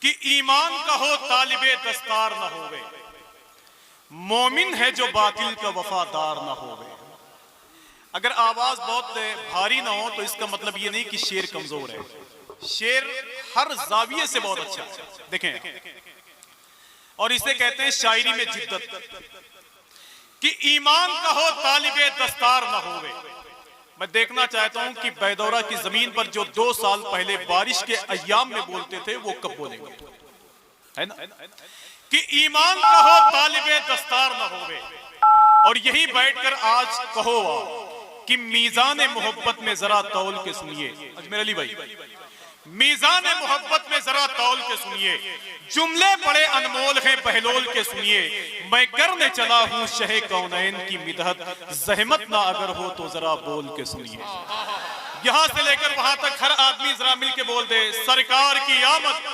कि ईमान का हो तालिबे दस्तार न होवे, मोमिन है जो बातिल का वफादार न होवे। अगर आवाज बहुत भारी ना हो तो इसका मतलब ये नहीं कि शेर कमजोर है। शेर हर जाविये से बहुत अच्छा है, देखें। और इसे कहते हैं शायरी में जिद्दत, कि ईमान का हो तालिबे दस्तार न होवे। मैं देखना चाहता हूं कि बैदौरा की जमीन पर जो 2 साल पहले बारिश के अय्याम में बोलते थे वो कब बोलेंगे, है ना? कि ईमान का हो तालिबे दस्तार न होवे। और यही बैठकर आज कहो कि मीज़ान मोहब्बत में जरा तौल के सुनिए, अजमेर अली भाई, मीज़ान मोहब्बत में जरा तौल के सुनिए, जुमले बड़े अनमोल हैं बहलोल के सुनिए। मैं करने चला हूं शहे कौनैन की मिदहत, जहमत ना अगर हो तो जरा बोल के सुनिए। यहां से लेकर वहां तक हर आदमी जरा मिल के बोल दे, सरकार की आमद,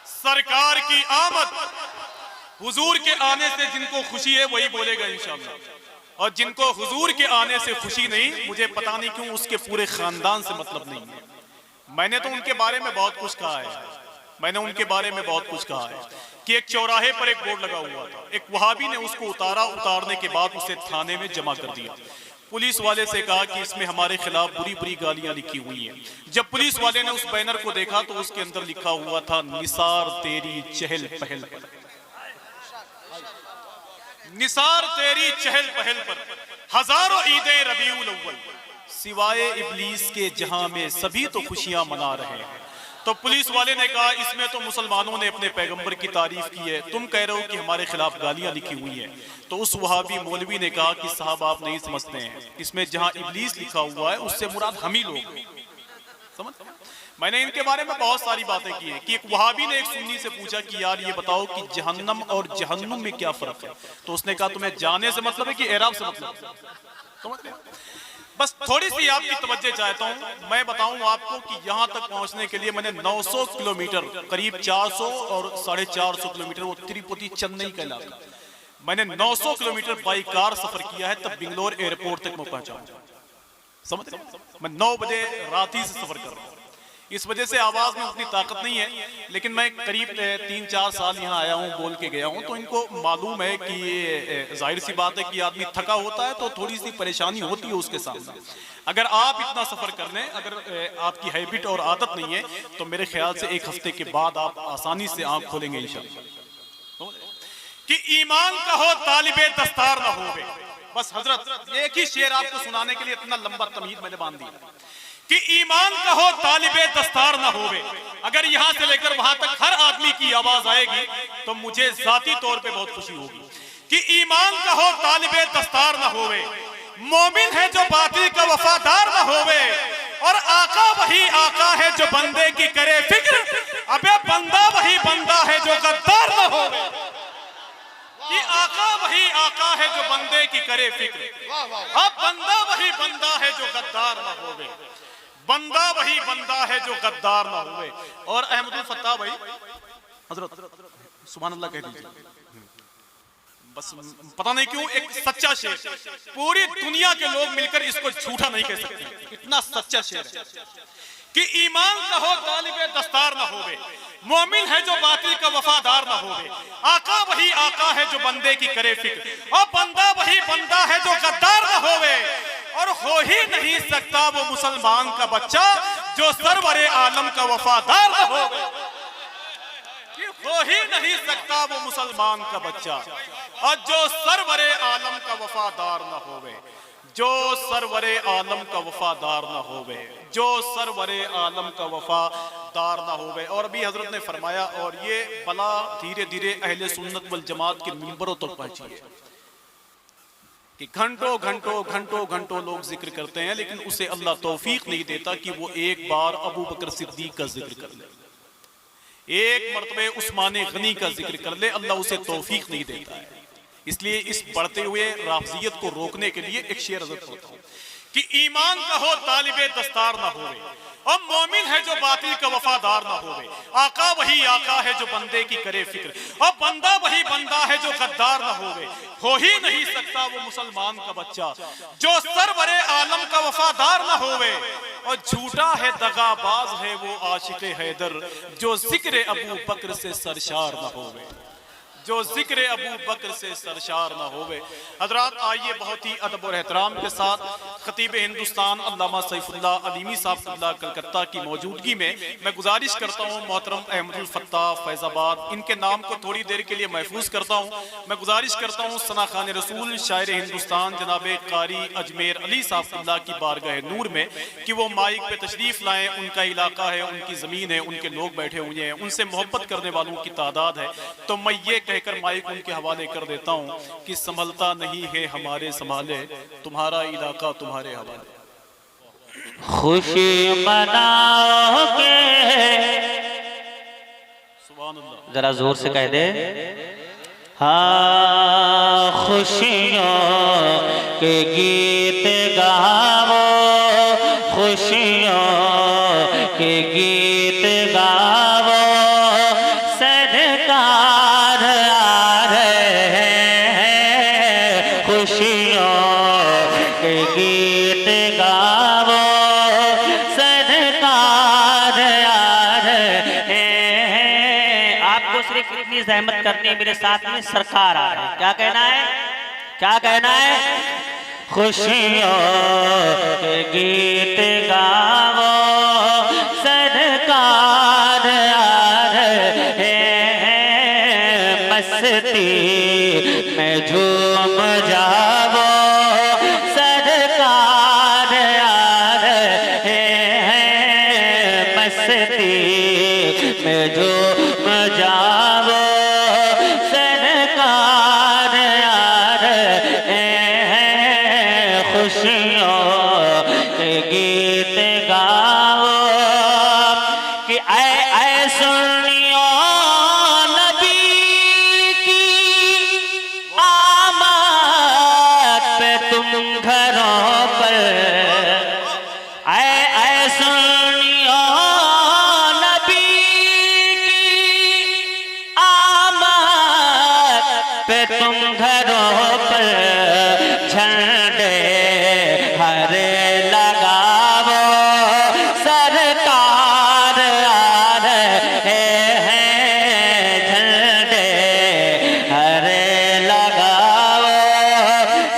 सरकार की आमद। हुजूर के आने से जिनको खुशी है वही बोलेगा इंशाअल्लाह, और जिनको हुजूर के आने से खुशी नहीं, मुझे पता नहीं क्यों उसके पूरे खानदान से मतलब नहीं है। मैंने तो उनके बारे में बहुत कुछ कहा है, मैंने उनके बारे में बहुत कुछ कहा है कि एक चौराहे पर एक बोर्ड लगा हुआ था, एक वहाबी ने उसको उतारा, उतारने के बाद उसे थाने में जमा कर दिया। पुलिस वाले से कहा कि इसमें हमारे खिलाफ बुरी बुरी गालियां लिखी हुई हैं। जब पुलिस वाले ने उस बैनर को देखा तो उसके अंदर लिखा हुआ था, निसार तेरी चहल पहल पर, निसार तेरी चहल पहल पर हजारों ईदें रबीउल अव्वल, सिवाय इब्लीस के जहां में सभी तो खुशियां मना रहे हैं। तो पुलिस वाले ने कहा, इसमें तो मुसलमानों ने अपने पैगंबर की तारीफ की है, तुम कह रहे हो कि हमारे खिलाफ गालियां लिखी हुई हैं। तो उस वहाबी मौलवी ने कहा कि साहब आप नहीं समझते हैं, इसमें जहां इब्लीस लिखा हुआ है उससे मुराद हम ही लोग, समझ। मैंने इनके बारे में बहुत सारी बातें की है कि एक वहाबी ने एक सुन्नी से पूछा कि यार ये बताओ कि जहन्नम और जहन्नुम में क्या फर्क है। तो उसने कहा तुम्हें जाने से मतलब है कि एराब से मतलब, समझ गए? बस थोड़ी सी आपकी तवज्जो चाहता हूं। मैं बताऊं आपको कि यहां तक पहुंचने के लिए मैंने 900 किलोमीटर, करीब 400 और 450 किलोमीटर, वो तिरुपति चेन्नई का इलाका, मैंने 900 किलोमीटर बाई कार सफर किया है, तब बेंगलोर एयरपोर्ट तक मैं पहुंचा, समझ। मैं 9 बजे रात ही से सफर कर रहा हूं, इस वजह से आवाज में उतनी ताकत नहीं है। लेकिन मैं करीब 3-4 साल यहाँ आया हूँ, बोल के गया हूँ, तो इनको मालूम है कि ये जाहिर सी बात है कि आदमी थका होता है तो थोड़ी सी परेशानी होती है उसके सामने। अगर आप इतना सफर कर लें, अगर आपकी हैबिट और आदत नहीं है, तो मेरे ख्याल से 1 हफ्ते के बाद आप आसानी से आंख खोलेंगे इंशाअल्लाह। कि ईमान का हो तालिबे दस्तार ना होवे। बस हजरत एक ही शेर आपको सुनाने के लिए इतना लंबा तमहीद मैंने बांध दिया कि ईमान का हो तालिबे दस्तार ना होवे। अगर यहां से लेकर वहां तक हर आदमी की आवाज आएगी तो मुझे जाती तौर पे बहुत खुशी होगी। कि ईमान का हो तालिबे दस्तार ना होवे, मोमिन है जो बातिल का वफादार ना होवे, और आका वही आका है जो बंदे की करे फिक्र, अबे बंदा वही बंदा है जो गद्दार ना होवे। कि आका वही आका है जो बंदे की करे फिक्र, अब बंदा वही बंदा है जो गद्दार ना होवे, बंदा वही बंदा है जो गद्दार ना हुए। और अहमदुल फत्ताह भाई हजरत सुभान अल्लाह कह दीजिए। बस पता नहीं क्यों एक सच्चा शेर, पूरी दुनिया के लोग मिलकर इसको झूठा नहीं कह सकते, इतना सच्चा शेर है। कि ईमान का हो तालिबे दस्तार ना होवे, मोमिन है जो बातिल का वफादार ना होवे, आका वही आका है जो बंदे की करे फिक्र, और बंदा वही बंदा है जो गद्दार ना होवे, और हो ही नहीं सकता वो मुसलमान का बच्चा जो सरवरे आलम का वफादार न हो। हो ही नहीं सकता वो मुसलमान का बच्चा और जो सरवरे आलम का वफादार न होवे, जो सरवरे आलम का वफादार न होवे, जो सरवरे आलम का वफादार न होवे। और अभी हजरत ने फरमाया, और ये बला धीरे धीरे अहले सुन्नत वल जमात के मिंबरों तक पहुंची है कि घंटों घंटों घंटों घंटों लोग जिक्र करते हैं, लेकिन उसे अल्लाह तौफीक नहीं देता कि वो एक बार अबू बकर सिद्दीक का जिक्र कर ले, एक मर्तबे उस्मान गनी का जिक्र कर ले, अल्लाह उसे तौफीक नहीं देता है। इसलिए इस बढ़ते हुए राफजियत को रोकने के लिए एक शेर हज़रत होता है कि ईमान का हो तालिबे दस्तार ना होवे, और मोमिन है जो बातिल का वफादार ना होवे, आका वही आका है जो बंदे की करे फिक्र, और बंदा वही बंदा है जो गद्दार ना होवे। हो ही नहीं सकता वो मुसलमान का बच्चा जो सरवरे आलम का वफादार ना होवे, और झूठा है दगाबाज है वो आशिक हैदर जो जिक्र अबू बकर से सरशार न होवे, जो जिक्र अबू बकर से सरशार न होवे। हजरात आइए बहुत ही अदब और एहतराम के साथ खतीब हिंदुस्तान अल्लामा सैफुल्लाह अलीमी साहब कलकत्ता की मौजूदगी में मैं गुजारिश करता हूँ मोहतरम अहमदुल फत्ताह फैज़ाबाद, इनके नाम को थोड़ी देर के लिए महफूज करता हूँ। मैं गुजारिश करता हूँ सना खान रसूल शायर हिंदुस्तान जनाब कारी अजमेर अली साहब की बारगाह नूर में कि वो माइक पे तशरीफ़ लाएँ। उनका इलाका है, उनकी ज़मीन है, उनके लोग बैठे हुए हैं, उनसे मोहब्बत करने वालों की तादाद है। तो मैं ये कहकर माइक उनके हवाले कर देता हूँ कि संभलता नहीं है हमारे संभाले, तुम्हारा इलाका तुम्हारे हवाले। खुशी मनाओगे, सुभान अल्लाह, जरा जोर से कह दे। हाँ खुशियों के गीत गाओ, खुशियों के गीत गाओ, सरकार आ रहे हैं। खुशियों के गीत गाओ, सरकार आ रहे हैं। आपको सिर्फ इतनी जहमत करनी है, मेरे साथ में सरकार आ रहे हैं। क्या कहना है, क्या कहना है? खुशियों के गीत गाओ, सरकार आ रहे हैं। मस्ती में झूम जाओ, सरकार आ रहे हैं। मस्ती में झूम जाओ, सरकार आ रहे हैं। खुशियों के गीत गाओ कि ऐ सुनियो नबी की आमद पे तुम घरों पर। ऐ सुनियो नबी की आमद पे तुम घरों पर। झंडे हरे लगाओ, सरकार आ रहे हैं। झंडे हरे लगाओ,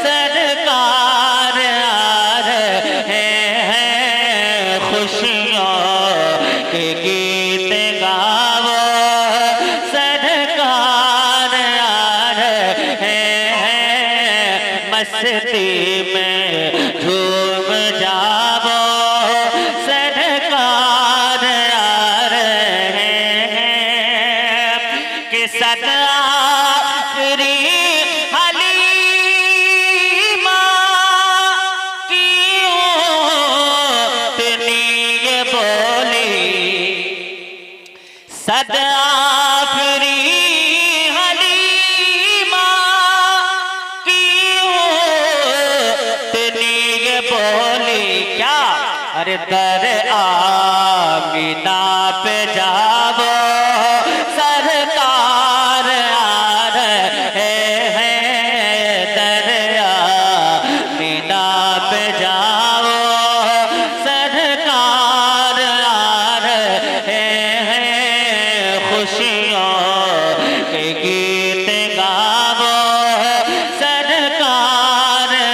सरकार आ रहे हैं। खुशियों के गीत गाओ, सरकार आ रहे हैं। मस्ती में झूम जाओ, सरकार आ रहे हैं। कि सदा आखिरी हलीमा की इतनी ये बोली, सदा आखिरी हलीमा की इतनी ये बोली। क्या? अरे दर आमीना पे जाओ, सरकार आ रहे हैं। दर आमीना पे जाओ, सरकार आ रहे हैं। खुशियों के गीत गाओ, सरकार आ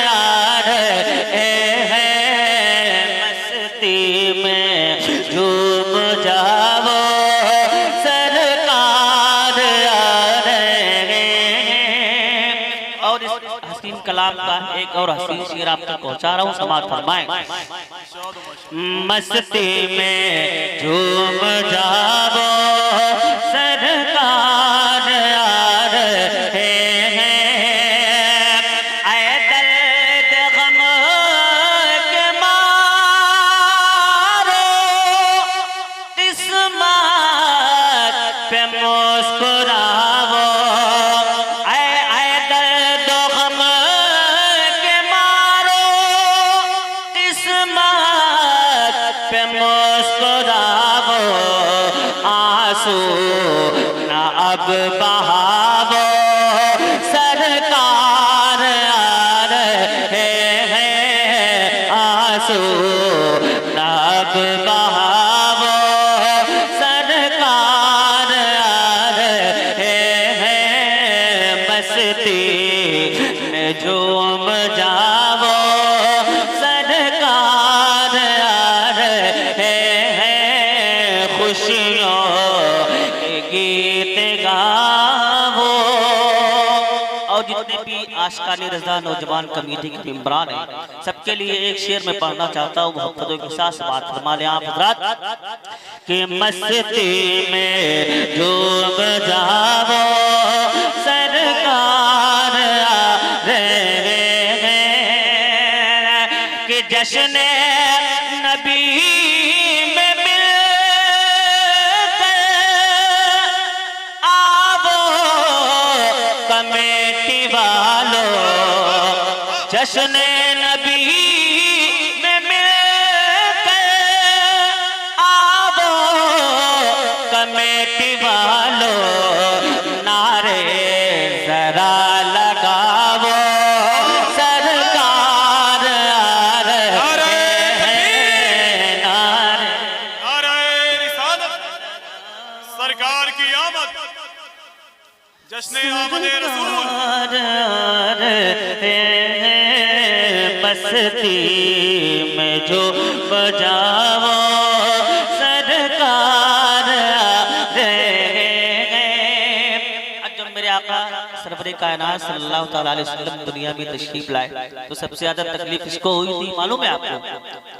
रहे हैं। मस्ती में झूम जाओ, सरकार आ रहे हैं। और इस हसीन कलाम का एक और हसीन शेर आप तक पहुंचा रहा हूँ, समाअत फरमाएं। मस्ती में झूम जाओ, सरकार आ रहे हैं। ऐ दर्द गम के मारो, किस्मत पे मुस्कुराओ। ऐ दर्द गम के मारो, किस्मत पे मुस्कुराओ। आंसू ना अब बहावो, सरकार आ रहे हैं। आंसू ना गीत गावो। और जितने भी आशिकाने रज़ा नौजवान कमेटी के मेंबरान हैं, सबके लिए एक शेर में पढ़ना चाहता हूँ, मोहब्बतों के साथ बात फरमा लें आप हज़रात कि मस्ती में डूब जाओ सरकार आ रहे हैं कि जश्न नबी में मिलकर आवो कमेटी वालों, जश्न नबी में मिलकर आवो कमेटी वालों, नारे जरा लगावो सरकार आ रहे हैं, नारे नारे रिसालत, सरकार की आमद, जश्न आमद रसूल। मस्ती में जो बजाओ सरकार आ रहे हैं। आज जब मेरे आका सरवरे कायनात सल्लल्लाहु तआला अलैहि वसल्लम दुनिया में तशरीफ लाए तो सबसे ज्यादा तकलीफ किसको हुई थी मालूम है आपको?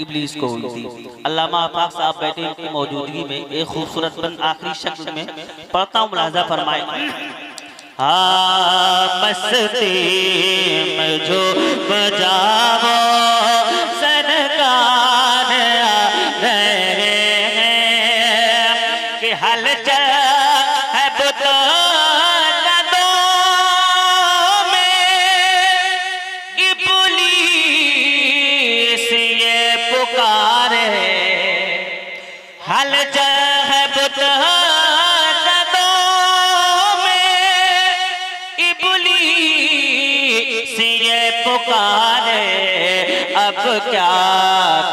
इब्लीस को हुई थी। अल्लामा आफाक साहब बैठे उनकी मौजूदगी में एक खूबसूरत बंद आखिरी शक्ल में पढ़ता हूँ, मुलाजा फरमाए। मस्ती में जो बजाओ सरकार आ रहे हैं कि हलचल है बुतों में, इब्लीस ये पुकारे, हलचल है बुतों पुकारे, अब क्या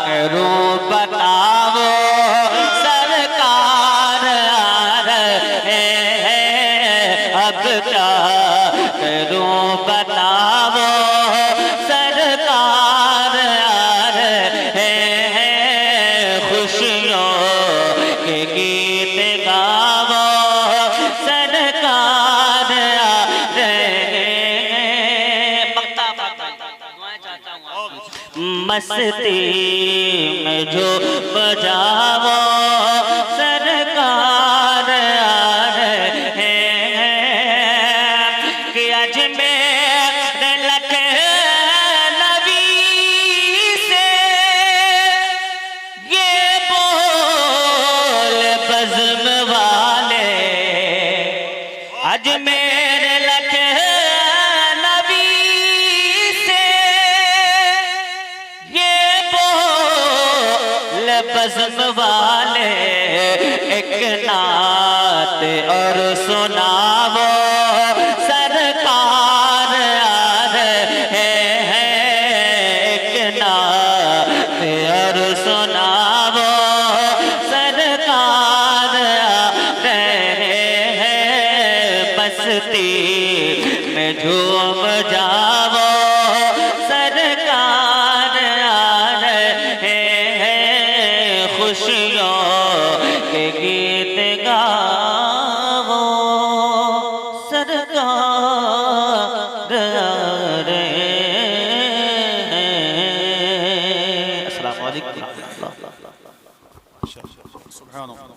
करूं बताओ सरकार आ रहे हैं, अब क्या करूं बताओ सरकार आ रहे हैं, खुशियों के गीत गावो सरकार आ रहे मस्ती में जो बजाओ सरकार आ रहे हैं कि अजमेर लखनवी से ये बोल बज़्म वाले, अजमेर बज़्म वाले एक नात और सुनावो सरकार आ रहे हैं, एक नात और सुनावो सरकार आ रहे हैं, मस्ती में झूम जाओ सरकार आ रहे हैं, खुशियों के गीत गावो सरकार आ रहे हैं। अस्सलाम वालेकुम। सुभान अल्लाह।